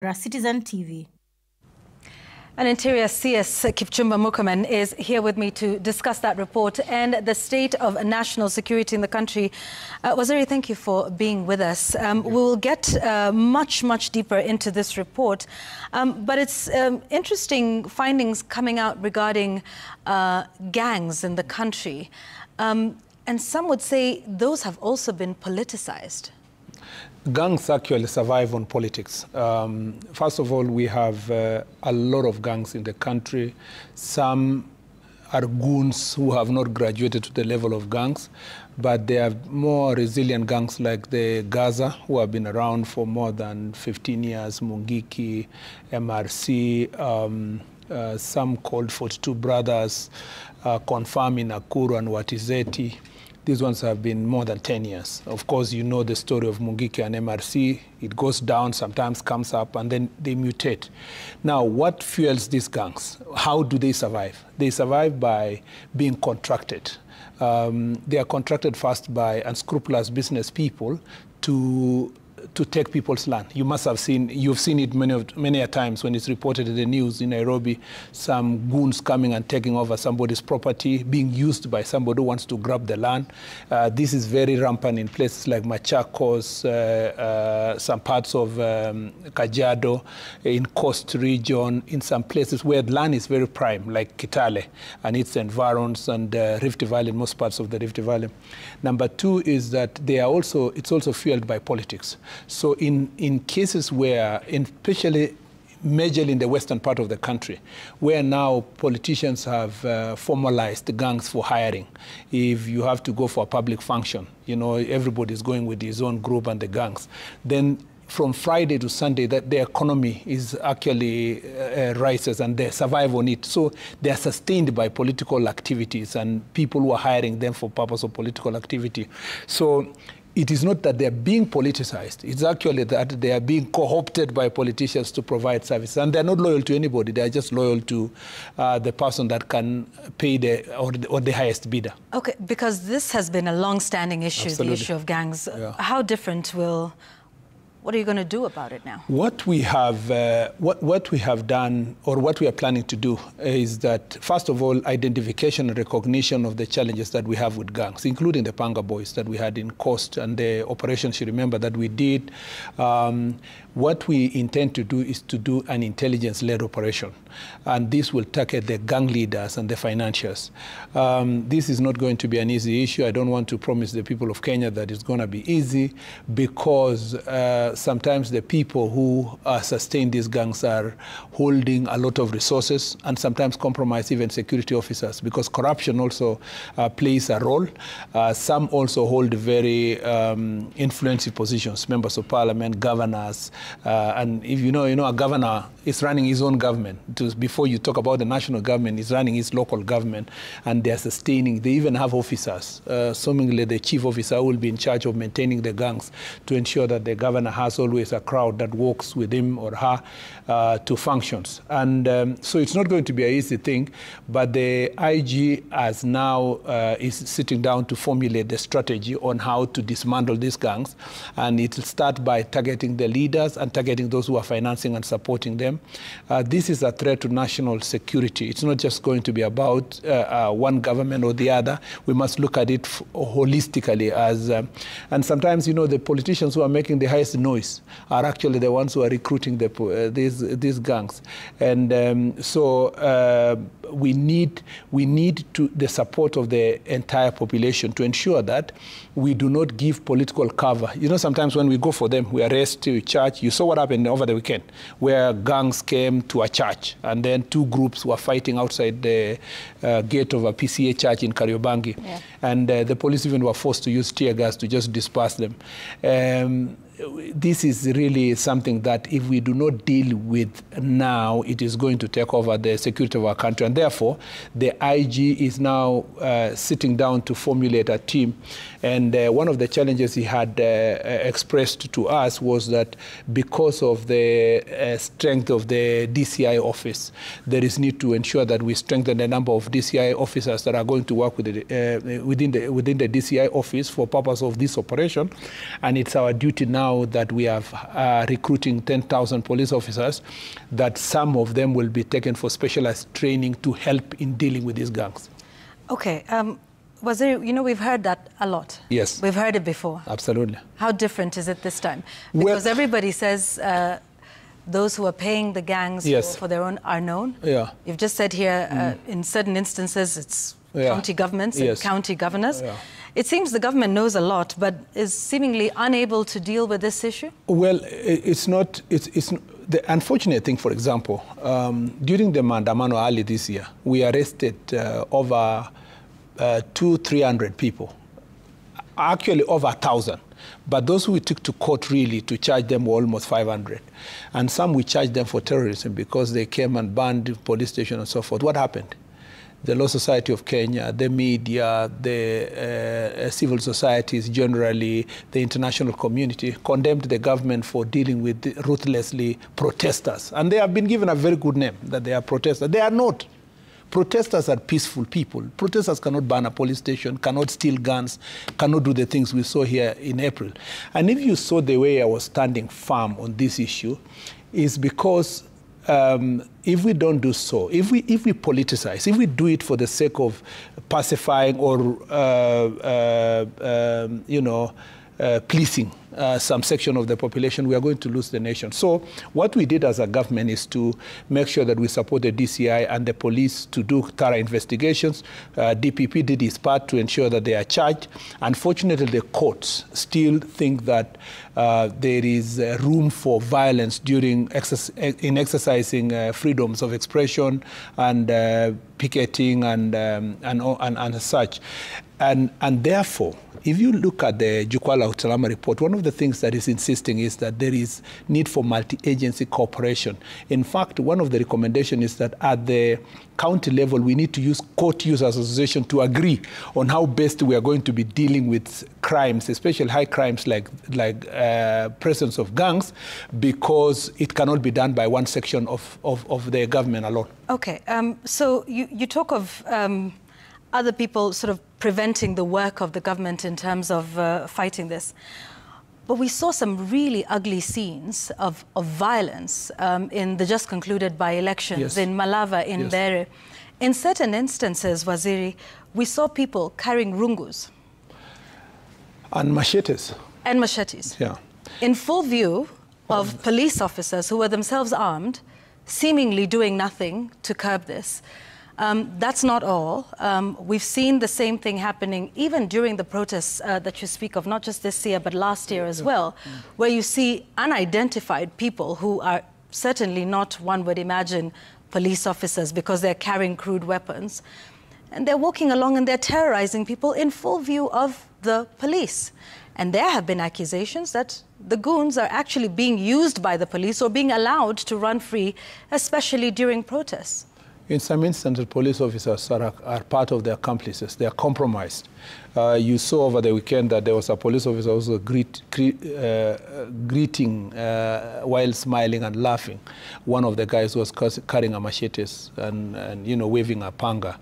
Citizen TV. And Interior CS Kipchumba Murkomen is here with me to discuss that report and the state of national security in the country. Waziri, thank you for being with us. We will get much deeper into this report, but it's interesting findings coming out regarding gangs in the country. And some would say those have also been politicized. Gangs actually survive on politics. First of all, we have a lot of gangs in the country. Some are goons who have not graduated to the level of gangs, but they are more resilient gangs like the Gaza, who have been around for more than 15 years, Mungiki, MRC, some called 42 Brothers, Confirm in Nakuru and Watizeti. These ones have been more than 10 years. Of course, you know the story of Mungiki and MRC. It goes down, sometimes comes up, and then they mutate. Now, what fuels these gangs? How do they survive? They survive by being contracted. They are contracted first by unscrupulous business people to take people's land. You must have seen, you've seen it many a times when it's reported in the news in Nairobi, some goons coming and taking over somebody's property, being used by somebody who wants to grab the land. This is very rampant in places like Machakos, some parts of Kajiado, in Coast region, in some places where land is very prime, like Kitale and its environs, and Rift Valley, most parts of the Rift Valley. Number two is that it's also fueled by politics. So in cases where, especially majorly in the western part of the country, where now politicians have formalized gangs for hiring. If you have to go for a public function, you know, everybody's going with his own group and the gangs, then from Friday to Sunday, that the economy is actually rises and they survive on it. So they are sustained by political activities and people who are hiring them for purpose of political activity. So it is not that they are being politicized. It's actually that they are being co-opted by politicians to provide services. And they're not loyal to anybody. They are just loyal to the person that can pay or the highest bidder. Okay, because this has been a long-standing issue, Absolutely. The issue of gangs. Yeah. How different what are you going to do about it now? What we have done, or what we are planning to do, is that, first of all, identification and recognition of the challenges that we have with gangs, including the Panga boys that we had in Coast and the operations, you remember, that we did. What we intend to do is to do an intelligence-led operation. And this will target the gang leaders and the financiers. This is not going to be an easy issue. I don't want to promise the people of Kenya that it's going to be easy, because sometimes the people who sustain these gangs are holding a lot of resources and sometimes compromise even security officers, because corruption also plays a role. Some also hold very influential positions, members of parliament, governors, and if you know, a governor is running his own government. Before you talk about the national government, he's running his local government, and they're sustaining. They even have officers. Seemingly the chief officer will be in charge of maintaining the gangs to ensure that the governor has always a crowd that works with him or her to functions. And so it's not going to be an easy thing, but the IG as now is sitting down to formulate the strategy on how to dismantle these gangs. And it will start by targeting the leaders and targeting those who are financing and supporting them. This is a threat to national security. It's not just going to be about one government or the other. We must look at it holistically as, and sometimes, the politicians who are making the highest noise are actually the ones who are recruiting these gangs. And so we need the support of the entire population to ensure that we do not give political cover. Sometimes when we go for them, we arrest, we charge. You saw what happened over the weekend, where gangs came to a church, and then two groups were fighting outside the gate of a PCA church in Kariobangi. Yeah. And the police even were forced to use tear gas to just disperse them. This is really something that if we do not deal with now, it is going to take over the security of our country. And then therefore, the IG is now sitting down to formulate a team. And one of the challenges he had expressed to us was that because of the strength of the DCI office, there is need to ensure that we strengthen the number of DCI officers that are going to work with within the DCI office for purpose of this operation. And it's our duty now that we have recruiting 10,000 police officers, that some of them will be taken for specialized training to help in dealing with these gangs. Okay. Waziri, you know, we've heard that a lot. Yes. We've heard it before. Absolutely. How different is it this time? Because everybody says those who are paying the gangs for their own are known. Yeah. You've just said here, in certain instances, it's county governments and county governors. Yeah. It seems the government knows a lot, but is seemingly unable to deal with this issue? Well, it's not. It's the unfortunate thing, for example, during the Mandamano early this year, we arrested over 200-300 people, actually over 1,000. But those who we took to court really to charge them were almost 500. And some we charged them for terrorism because they came and burned the police station and so forth. What happened? The Law Society of Kenya, the media, the civil societies generally, the international community condemned the government for dealing with ruthlessly protesters. And they have been given a very good name, that they are protesters. They are not. Protesters are peaceful people. Protesters cannot burn a police station, cannot steal guns, cannot do the things we saw here in April. And if you saw the way I was standing firm on this issue, is because if we don't do so, if we politicize, if we do it for the sake of pacifying or pleasing some section of the population, we are going to lose the nation. So what we did as a government is to make sure that we support the DCI and the police to do thorough investigations. DPP did its part to ensure that they are charged. Unfortunately, the courts still think that there is room for violence in exercising freedoms of expression and picketing and such. And therefore, if you look at the Jukwaa la Usalama report, one of the things that is insisting is that there is need for multi-agency cooperation. In fact, one of the recommendations is that at the county level, we need to use court users association to agree on how best we are going to be dealing with crimes, especially high crimes like presence of gangs, because it cannot be done by one section of the government alone. Okay, so you talk of other people sort of preventing the work of the government in terms of fighting this. But we saw some really ugly scenes of violence in the just concluded by-elections in Malava, in Bere. In certain instances, Waziri, we saw people carrying rungus. And machetes. And machetes. Yeah. In full view of police officers who were themselves armed, seemingly doing nothing to curb this. That's not all. We've seen the same thing happening even during the protests that you speak of, not just this year, but last year as well, where you see unidentified people who are certainly not, one would imagine, police officers because they're carrying crude weapons. And they're walking along and they're terrorizing people in full view of the police. And there have been accusations that the goons are actually being used by the police or being allowed to run free, especially during protests. In some instances, police officers are part of the accomplices. They are compromised. You saw over the weekend that there was a police officer also greeting while smiling and laughing. One of the guys was carrying a machete and waving a panga.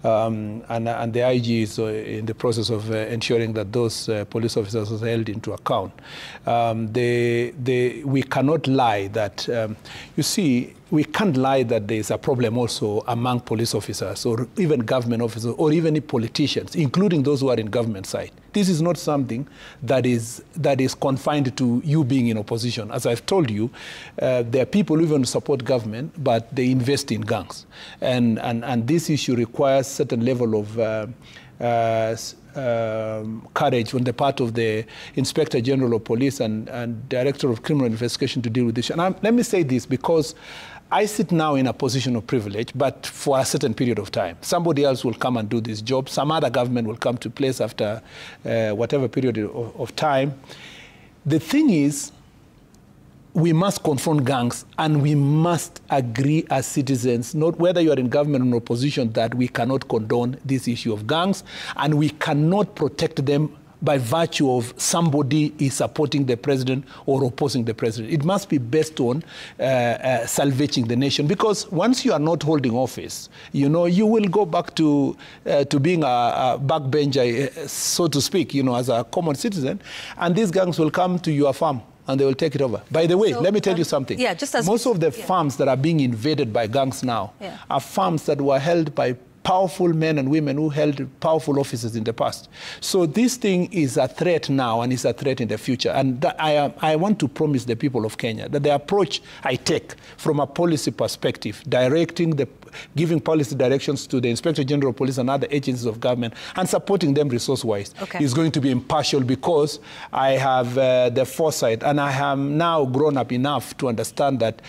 And the IG is in the process of ensuring that those police officers are held into account. We cannot lie that, you see, we can't lie that there is a problem also among police officers or even government officers or even politicians, including those who are in government side. This is not something that is confined to you being in opposition. As I've told you, there are people who even support government, but they invest in gangs. And this issue requires certain level of courage on the part of the Inspector General of Police and Director of Criminal Investigation to deal with this. And let me say this because I sit now in a position of privilege, but for a certain period of time. Somebody else will come and do this job. Some other government will come to place after whatever period of time. The thing is, we must confront gangs, and we must agree as citizens, not whether you are in government or in opposition, that we cannot condone this issue of gangs, and we cannot protect them by virtue of somebody is supporting the president or opposing the president. It must be based on salvaging the nation, because once you are not holding office, you know, you will go back to being a backbencher, so to speak, you know, as a common citizen, and these gangs will come to your farm and they will take it over. By the way, let me tell you something. Yeah, just as most of the farms that are being invaded by gangs now are farms that were held by powerful men and women who held powerful offices in the past. So this thing is a threat now, and is a threat in the future. And I want to promise the people of Kenya that the approach I take from a policy perspective, giving policy directions to the Inspector General of Police and other agencies of government, and supporting them resource-wise, is going to be impartial, because I have the foresight, and I am now grown up enough to understand that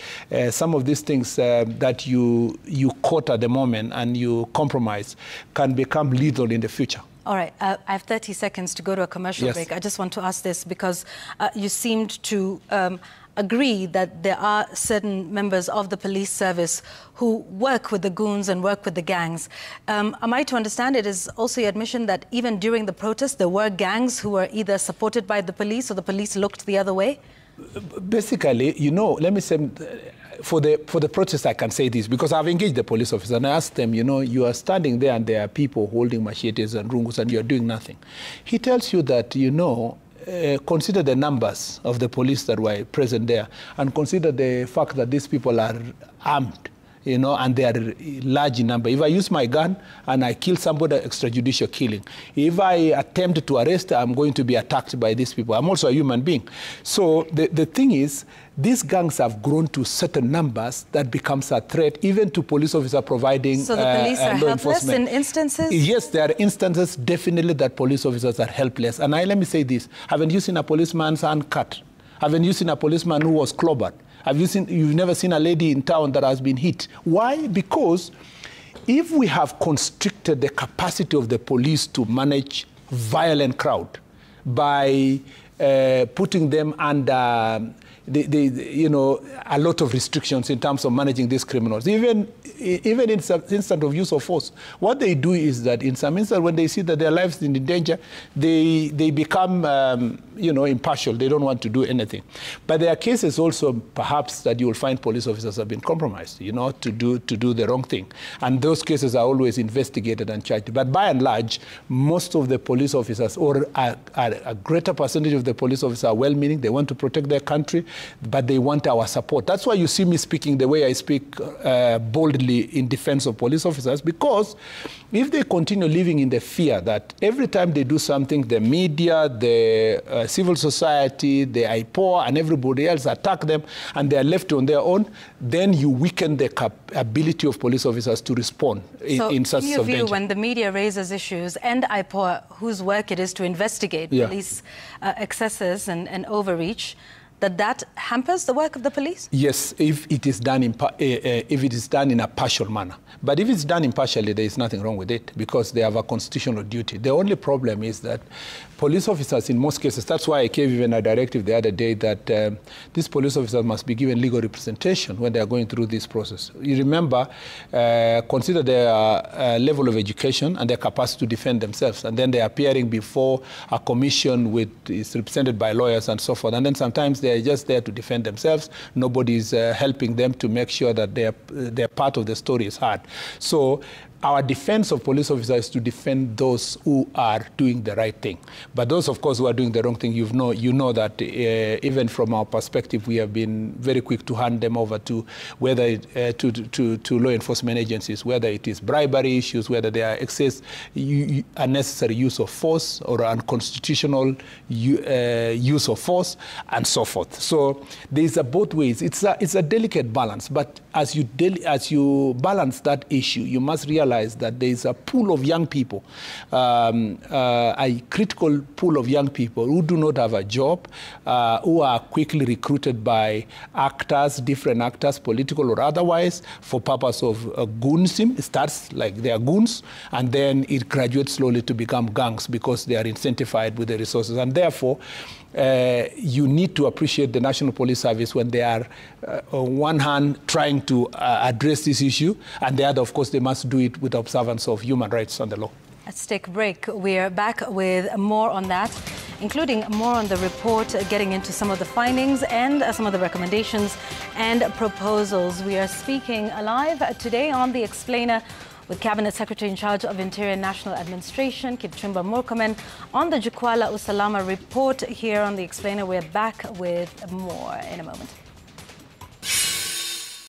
some of these things that you quote at the moment and you compromise can become lethal in the future. All right, I have 30 seconds to go to a commercial break. I just want to ask this because you seemed to agree that there are certain members of the police service who work with the goons and work with the gangs. Am I to understand it is also your admission that even during the protest there were gangs who were either supported by the police or the police looked the other way? Basically, you know, let me say, for the protest, I can say this, because I've engaged the police officer and I asked them, you know, you are standing there and there are people holding machetes and rungus and you're doing nothing. He tells you that, you know, consider the numbers of the police that were present there, and consider the fact that these people are armed, you know, and they are large in number. If I use my gun and I kill somebody, extrajudicial killing. If I attempt to arrest, I'm going to be attacked by these people. I'm also a human being. So the thing is, these gangs have grown to certain numbers that becomes a threat even to police officers providing So the police are helpless in instances? Yes, there are instances definitely that police officers are helpless. And let me say this, haven't you seen a policeman's hand cut? Haven't you seen a policeman who was clobbered? You've never seen a lady in town that has been hit? Why? Because if we have constricted the capacity of the police to manage violent crowd by putting them under you know, a lot of restrictions in terms of managing these criminals, even in some instance of use of force, what they do is that in some instance, when they see that their lives is in danger, they become you know, impartial. They don't want to do anything. But there are cases also, perhaps, that you will find police officers have been compromised, you know, to do the wrong thing. And those cases are always investigated and charged. But by and large, most of the police officers, or a greater percentage of the police officers, are well-meaning. They want to protect their country, but they want our support. That's why you see me speaking the way I speak, boldly in defense of police officers, because if they continue living in the fear that every time they do something, the media, the civil society, the IPOA, and everybody else attack them, and they are left on their own, then you weaken the ability of police officers to respond in such danger. So in your view, when the media raises issues, and IPOA, whose work it is to investigate police excesses and overreach, that hampers the work of the police? Yes, if it is done in a partial manner. But if it's done impartially, there is nothing wrong with it, because they have a constitutional duty. The only problem is that police officers, in most cases, that's why I gave even a directive the other day that these police officers must be given legal representation when they are going through this process. You remember, consider their level of education and their capacity to defend themselves, and then they're appearing before a commission is represented by lawyers and so forth, and then sometimes they're just there to defend themselves. Nobody's helping them to make sure that their part of the story is heard. So our defense of police officers is to defend those who are doing the right thing. But those, of course, who are doing the wrong thing, you know that even from our perspective, we have been very quick to hand them over to whether to law enforcement agencies, whether it is bribery issues, whether they are unnecessary use of force or unconstitutional use of force, and so forth. So there's both ways. It's a delicate balance, but as you balance that issue, you must realize that there is a pool of young people, a critical pool of young people who do not have a job, who are quickly recruited by actors, different actors, political or otherwise, for purpose of goonsism. It starts like they are goons, and then it graduates slowly to become gangs because they are incentivized with the resources. And therefore, you need to appreciate the National Police Service when they are, on one hand, trying to address this issue, and the other, of course, they must do it with observance of human rights and the law. Let's take a break. We're back with more on that, including more on the report, getting into some of the findings and some of the recommendations and proposals. We are speaking live today on The Explainer with Cabinet Secretary in charge of Interior and National Administration, Kipchumba Murkomen, on the Jukwaa la Usalama report here on The Explainer. We're back with more in a moment.